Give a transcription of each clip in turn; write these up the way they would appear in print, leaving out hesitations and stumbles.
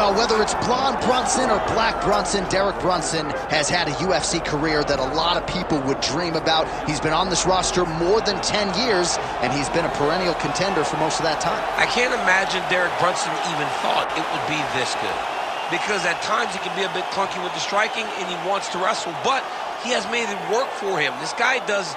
Well, whether it's blonde Brunson or black Brunson, Derek Brunson has had a UFC career that a lot of people would dream about. He's been on this roster more than 10 years, and he's been a perennial contender for most of that time. I can't imagine Derek Brunson even thought it would be this good, because at times he can be a bit clunky with the striking, and he wants to wrestle, but he has made it work for him. This guy does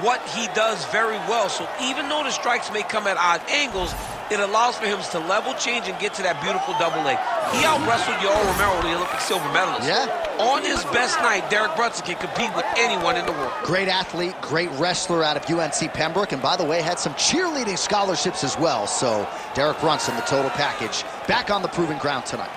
what he does very well, so even though the strikes may come at odd angles, it allows for him to level change and get to that beautiful double leg. He out-wrestled Yoel Romero, the Olympic silver medalist. Yeah. On his best night, Derek Brunson can compete with anyone in the world. Great athlete, great wrestler out of UNC Pembroke, and by the way, had some cheerleading scholarships as well. So Derek Brunson, the total package, back on the proving ground tonight.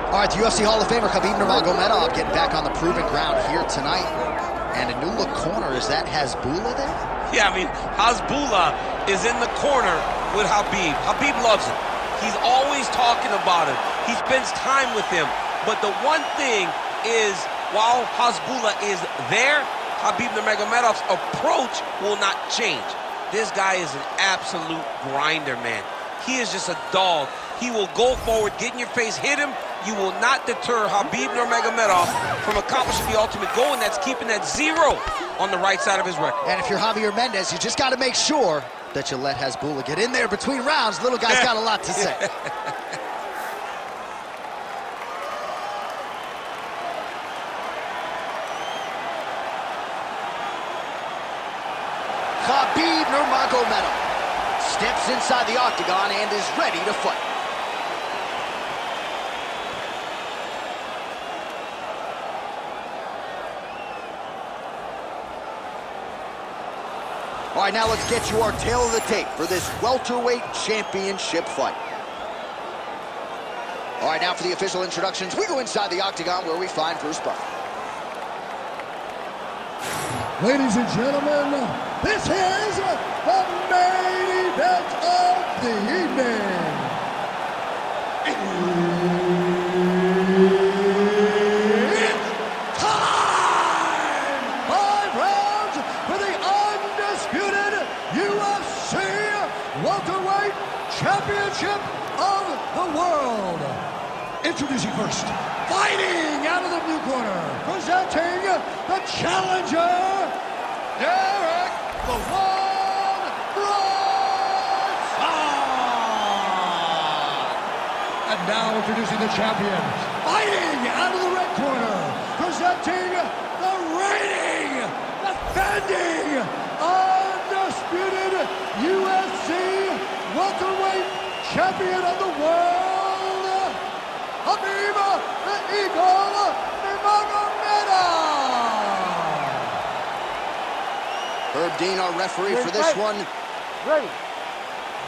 All right, the UFC Hall of Famer Khabib Nurmagomedov getting back on the proving ground here tonight. And a new look corner, is that Hasbulla there? Yeah, I mean, Hasbulla is in the corner with Khabib. Khabib loves him. He's always talking about him. He spends time with him. But the one thing is, while Hasbulla is there, Khabib Nurmagomedov's approach will not change. This guy is an absolute grinder, man. He is just a dog. He will go forward, get in your face, hit him. You will not deter Khabib Nurmagomedov from accomplishing the ultimate goal, and that's keeping that 0 on the right side of his record. And if you're Javier Mendez, you just got to make sure that you let Hasbulla get in there between rounds. Little guy's got a lot to say. Khabib Nurmagomedov steps inside the octagon and is ready to fight. All right, now let's get you our tail of the tape for this welterweight championship fight. All right, now for the official introductions, we go inside the octagon where we find Bruce Buffer. Ladies and gentlemen, this is the main event of the evening. It's time! 5 rounds for the undisputed UFC Welterweight Championship of the World. Introducing first, fighting out of the blue corner, presenting the challenger, Derek "The One" Brunson. And now introducing the champion, fighting out of the red corner, presenting the reigning, defending, undisputed UFC welterweight champion of the world, Khabib the Eagle Nurmagomedov. Herb Dean, our referee for this one. Ready.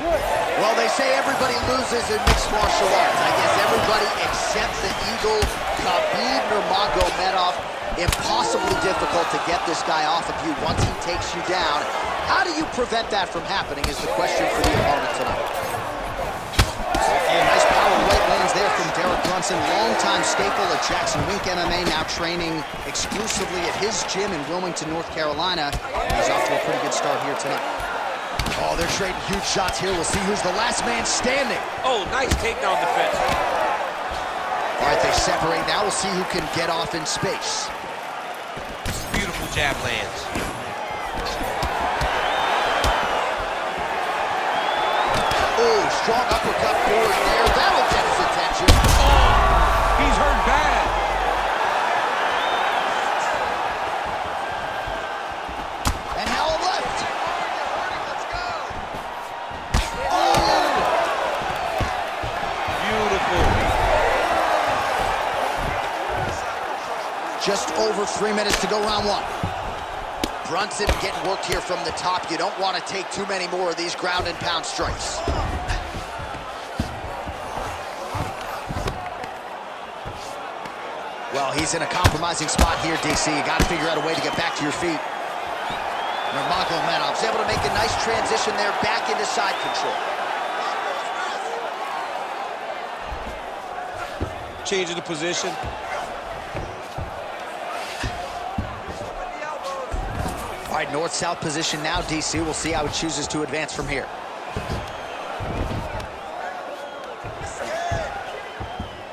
Well, they say everybody loses in mixed martial arts. I guess everybody except the Eagle, Khabib Nurmagomedov. Impossibly difficult to get this guy off of you once he takes you down. How do you prevent that from happening is the question for the opponent tonight. Oh, nice power right lands there from Derek Brunson, longtime staple at Jackson Wink MMA, now training exclusively at his gym in Wilmington, North Carolina. He's off to a pretty good start here tonight. Oh, they're trading huge shots here. We'll see who's the last man standing. Oh, nice takedown defense. All right, they separate. Now we'll see who can get off in space. Beautiful jab lands. Oh, strong uppercut forward there. That'll get his attention. Oh, he's hurt bad. And now a left. Let's go. Oh! Beautiful. Just over 3 minutes to go round 1. Brunson getting worked here from the top. You don't want to take too many more of these ground and pound strikes. Well, he's in a compromising spot here, DC. You got to figure out a way to get back to your feet. Nurmagomedov's able to make a nice transition there back into side control. Changing the position. All right, north-south position now, DC. We'll see how he chooses to advance from here.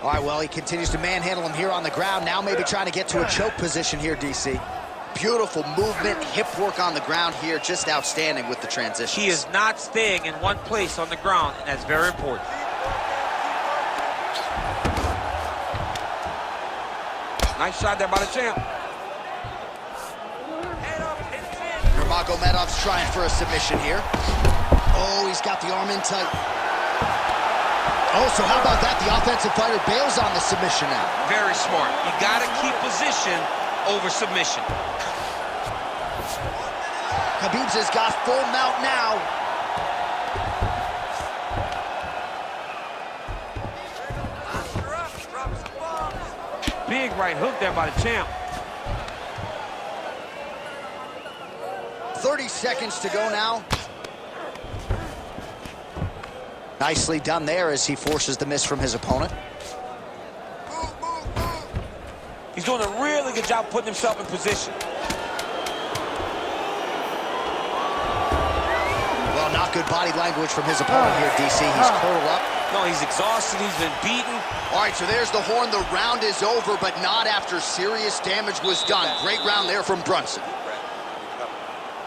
All right, well, he continues to manhandle him here on the ground. Now maybe trying to get to a choke position here, DC. Beautiful movement, hip work on the ground here. Just outstanding with the transition. He is not staying in one place on the ground, and that's very important. Nice shot there by the champ. Nurmagomedov's trying for a submission here. Oh, he's got the arm in tight. Oh, so how about that? The offensive fighter bails on the submission now. Very smart. You got to keep position over submission. Khabib's has got full mount now. Big right hook there by the champ. 30 seconds to go now. Nicely done there as he forces the miss from his opponent. He's doing a really good job putting himself in position. Well, not good body language from his opponent here, DC. He's curled up. No, he's exhausted. He's been beaten. All right, so there's the horn. The round is over, but not after serious damage was done. Great round there from Brunson.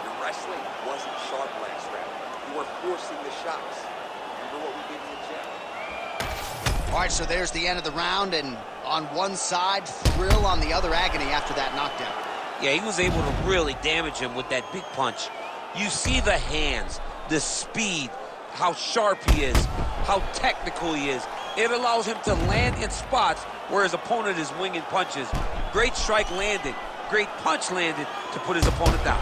Your wrestling wasn't sharp last round. You were forcing the shots. Remember what we did in the gym? All right, so there's the end of the round, and on one side, thrill, on the other, agony after that knockdown. Yeah, he was able to really damage him with that big punch. You see the hands, the speed, how sharp he is, how technical he is. It allows him to land in spots where his opponent is winging punches. Great strike landed, great punch landed to put his opponent down.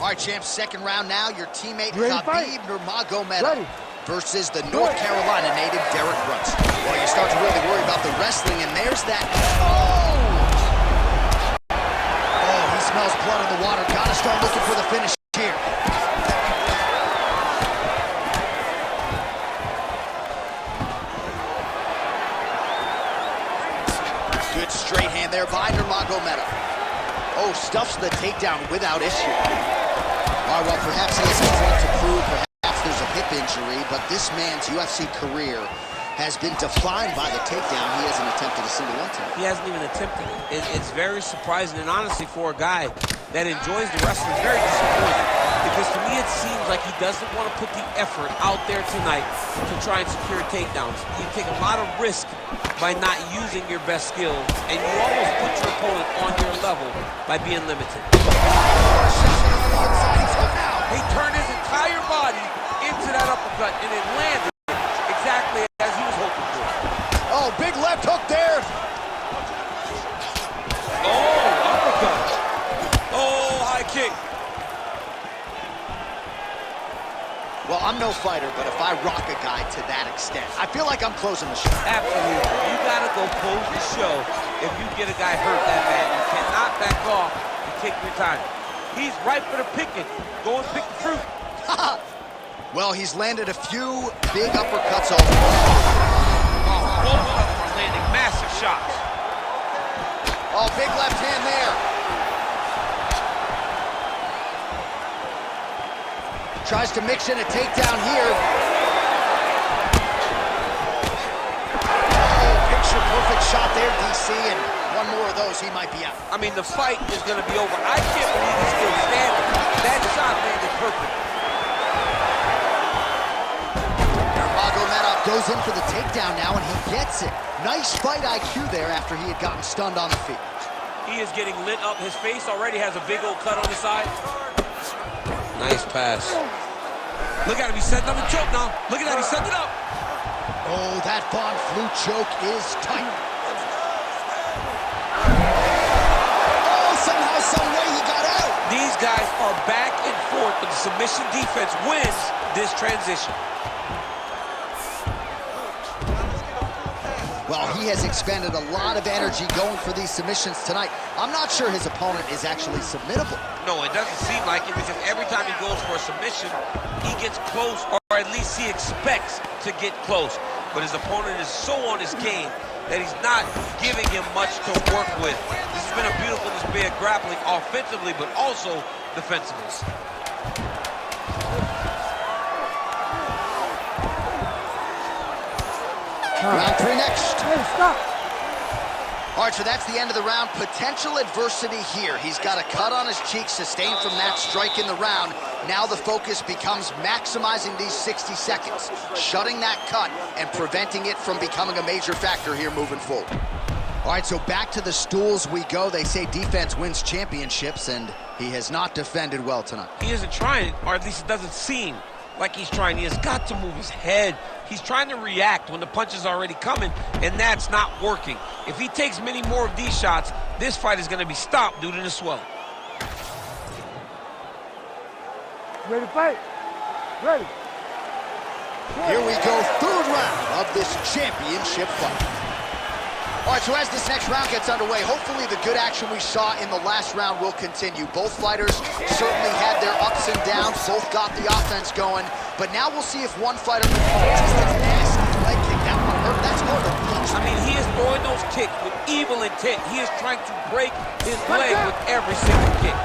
All right, champs, second round now. Your teammate Khabib Nurmagomedov versus the North Carolina native Brunson. Well, you start to really worry about the wrestling, and there's that. Oh, he smells blood in the water. Got to start looking for the finish here. Good straight hand there by Nurmagomedov. Oh, stuffs the takedown without issue. All right, well, perhaps he has a point to prove. Perhaps there's a hip injury, but this man's UFC career has been defined by the takedown. He hasn't attempted a single one tonight. He hasn't even attempted it. It's very surprising, and honestly, for a guy that enjoys the wrestling, it's very disappointing. Because to me, it seems like he doesn't want to put the effort out there tonight to try and secure takedowns. You take a lot of risk by not using your best skills, and you almost put your opponent on your level by being limited. He turned his entire body into that uppercut, and it landed exactly as he was hoping for. Oh, big left hook there. Oh, uppercut. Oh, high kick. Well, I'm no fighter, but if I rock a guy to that extent, I feel like I'm closing the show. Absolutely. You gotta go close the show if you get a guy hurt that bad. You cannot back off and take your time. He's ripe for the picking. Go and pick the fruit. Well, he's landed a few big uppercuts over. Oh, both of them are landing massive shots. Oh, big left hand there. Tries to mix in a takedown here. Oh, picture-perfect shot there, DC, and one more of those, he might be out. I mean, the fight is going to be over. I can't believe he's still standing. That shot landed perfect. Nurmagomedov goes in for the takedown now, and he gets it. Nice fight IQ there after he had gotten stunned on the feet. He is getting lit up. His face already has a big old cut on the side. Nice pass. Look at him, he's setting up a choke now. Look at that, he's setting it up. Oh, that Von Flue choke is tight. Oh, somehow, some way he got out. These guys are back and forth, but the submission defense wins this transition. Well, he has expended a lot of energy going for these submissions tonight. I'm not sure his opponent is actually submittable. No, it doesn't seem like it, because every time he goes for a submission, he gets close, or at least he expects to get close. But his opponent is so on his game that he's not giving him much to work with. This has been a beautiful display of grappling offensively, but also defensively. Round 3 next. Hey, stop. All right, so that's the end of the round. Potential adversity here. He's got a cut on his cheek sustained from that strike in the round. Now the focus becomes maximizing these 60 seconds, shutting that cut and preventing it from becoming a major factor here moving forward. All right, so back to the stools we go. They say defense wins championships, and he has not defended well tonight. He isn't trying, or at least it doesn't seem like he's trying. He has got to move his head. He's trying to react when the punch is already coming, and that's not working. If he takes many more of these shots, this fight is going to be stopped due to the swelling. Ready to fight? Ready. Here we go, third round of this championship fight. All right, so as this next round gets underway, hopefully the good action we saw in the last round will continue. Both fighters certainly had their ups and downs, both got the offense going, but now we'll see if one fighter just gets a nasty leg kick. That one hurt. That's hard to punch. I mean, he is throwing those kicks with evil intent. He is trying to break his leg with every single kick.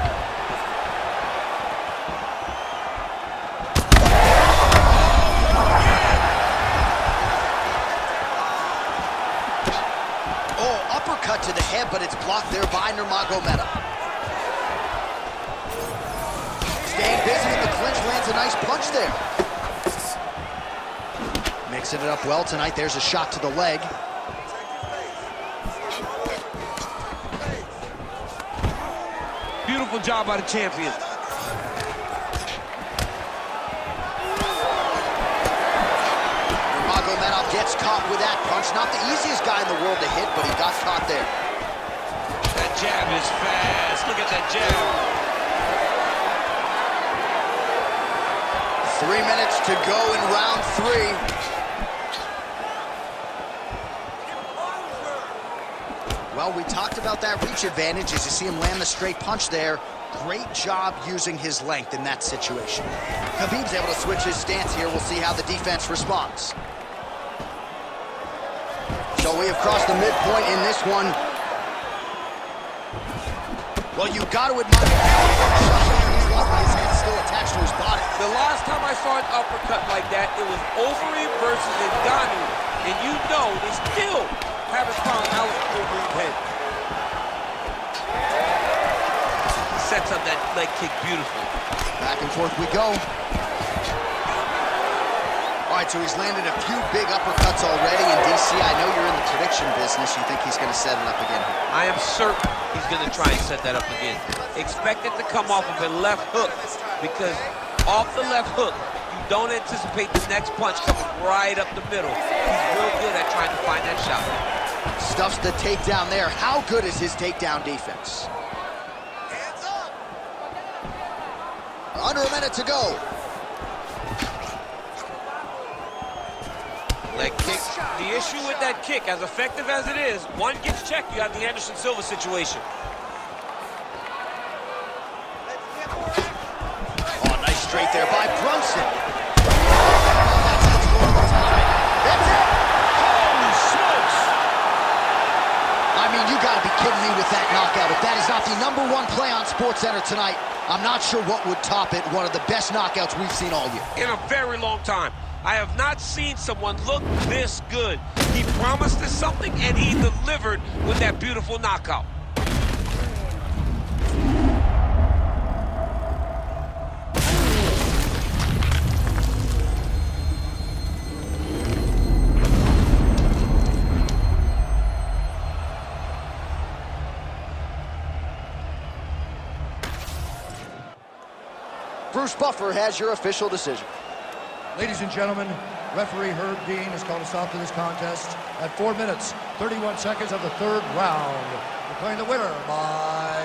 Uppercut to the head, but it's blocked there by Nurmagomedov. Staying busy in the clinch, lands a nice punch there. Mixing it up well tonight. There's a shot to the leg. Beautiful job by the champion. Nurmagomedov gets caught with that punch. Not the easiest guy in the world to hit, but he got caught there. That jab is fast. Look at that jab. 3 minutes to go in round 3. Well, we talked about that reach advantage as you see him land the straight punch there. Great job using his length in that situation. Khabib's able to switch his stance here. We'll see how the defense responds. So we have crossed the midpoint in this one. Well, you got to admire his head still attached to his body. The last time I saw an uppercut like that, it was Overeem versus Ngannou. And you know they still haven't found Alex Overeem's head. Sets up that leg kick beautifully. Back and forth we go. All right, so he's landed a few big uppercuts already in DC. I know you're in the prediction business. You think he's going to set it up again here? I am certain he's going to try and set that up again. Expect it to come off of a left hook, because off the left hook, you don't anticipate the next punch coming right up the middle. He's real good at trying to find that shot. Stuffs the takedown there. How good is his takedown defense? Under a minute to go. Leg kick. The issue with that kick, as effective as it is, one gets checked, you have the Anderson Silva situation. Oh, nice straight there by Brunson. That's what's going to tie. That's it. Holy smokes. I mean, you got to be kidding me with that knockout. If that is not the #1 play on SportsCenter tonight, I'm not sure what would top it. One of the best knockouts we've seen all year. In a very long time. I have not seen someone look this good. He promised us something, and he delivered with that beautiful knockout. Bruce Buffer has your official decision. Ladies and gentlemen, referee Herb Dean has called a stop to this contest at 4 minutes, 31 seconds of the third round. Declaring the winner by